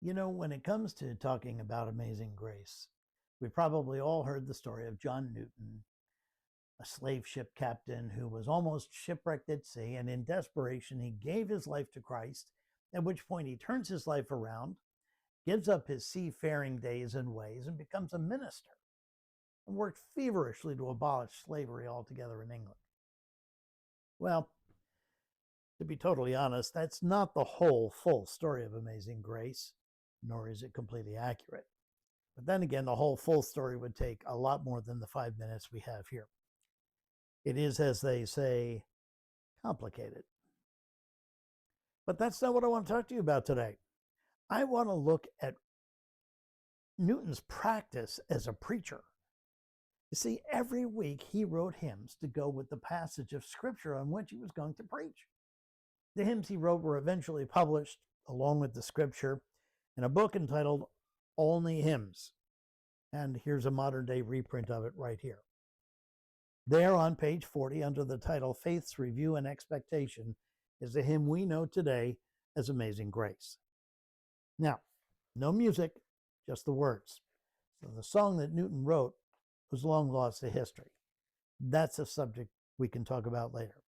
You know, when it comes to talking about amazing grace, we probably all heard the story of John Newton, a slave ship captain who was almost shipwrecked at sea, and in desperation, he gave his life to Christ, at which point he turns his life around, gives up his seafaring days and ways, and becomes a minister, and worked feverishly to abolish slavery altogether in England. Well, to be totally honest, that's not the whole full story of Amazing Grace, nor is it completely accurate. But then again, the whole full story would take a lot more than the 5 minutes we have here. It is, as they say, complicated. But that's not what I want to talk to you about today. I want to look at Newton's practice as a preacher. You see, every week he wrote hymns to go with the passage of scripture on which he was going to preach. The hymns he wrote were eventually published, along with the scripture, in a book entitled Only Hymns. And here's a modern day reprint of it right here. There on page 40, under the title Faith's Review and Expectation, is the hymn we know today as Amazing Grace. Now, no music, just the words. So the song that Newton wrote was long lost to history. That's a subject we can talk about later.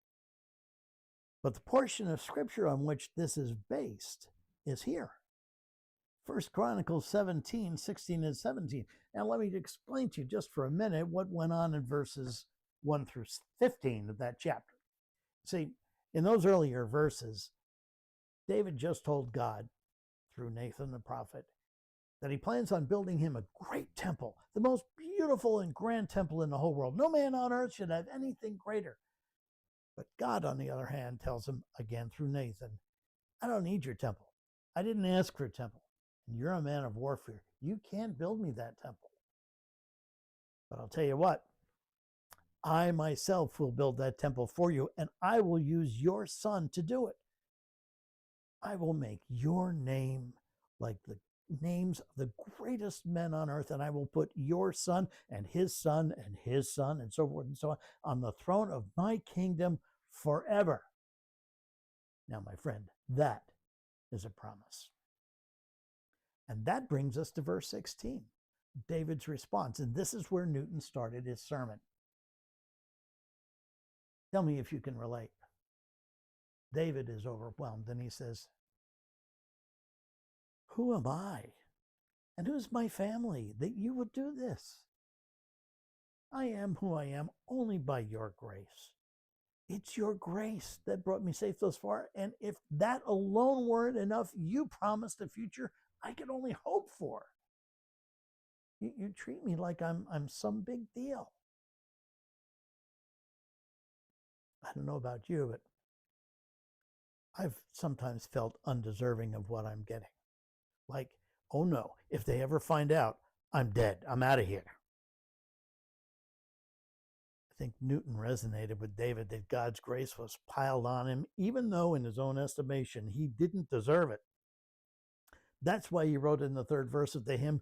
But the portion of scripture on which this is based is here. 1 Chronicles 17, 16, and 17. Now let me explain to you just for a minute what went on in verses 1 through 15 of that chapter. See, in those earlier verses, David just told God, through Nathan the prophet, that he plans on building him a great temple, the most beautiful and grand temple in the whole world. No man on earth should have anything greater. But God, on the other hand, tells him again through Nathan, I don't need your temple. I didn't ask for a temple. And you're a man of warfare. You can't build me that temple. But I'll tell you what, I myself will build that temple for you, and I will use your son to do it. I will make your name like the names of the greatest men on earth, and I will put your son and his son and his son and so forth and so on the throne of my kingdom forever. Now, my friend, that is a promise. And that brings us to verse 16, David's response. And this is where Newton started his sermon. Tell me if you can relate. David is overwhelmed and he says, who am I? And who's my family that you would do this? I am who I am only by your grace. It's your grace that brought me safe thus far. And if that alone weren't enough, you promised a future I could only hope for. You treat me like I'm some big deal. I don't know about you, but I've sometimes felt undeserving of what I'm getting. Like, oh no, if they ever find out, I'm dead. I'm out of here. I think Newton resonated with David that God's grace was piled on him, even though in his own estimation, he didn't deserve it. That's why he wrote in the third verse of the hymn,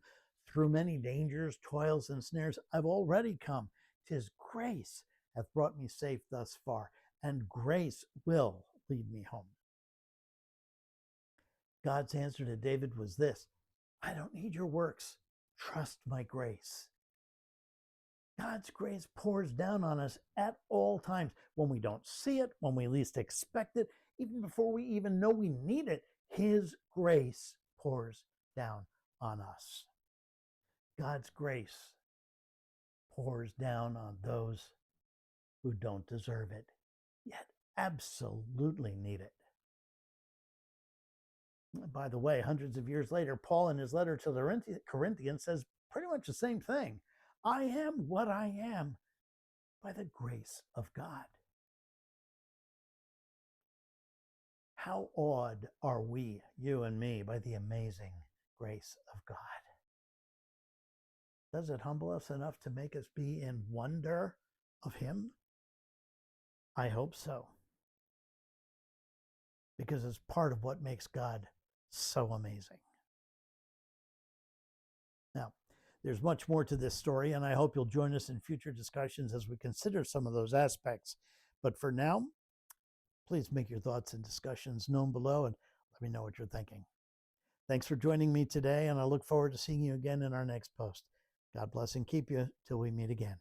through many dangers, toils, and snares, I've already come. 'Tis grace hath brought me safe thus far, and grace will lead me home. God's answer to David was this, I don't need your works. Trust my grace. God's grace pours down on us at all times. When we don't see it, when we least expect it, even before we even know we need it, his grace pours down on us. God's grace pours down on those who don't deserve it, yet absolutely need it. By the way, hundreds of years later, Paul in his letter to the Corinthians says pretty much the same thing. I am what I am by the grace of God. How awed are we, you and me, by the amazing grace of God? Does it humble us enough to make us be in wonder of him? I hope so. Because it's part of what makes God so amazing. Now, there's much more to this story, and I hope you'll join us in future discussions as we consider some of those aspects. But for now, please make your thoughts and discussions known below and let me know what you're thinking. Thanks for joining me today, and I look forward to seeing you again in our next post. God bless and keep you till we meet again.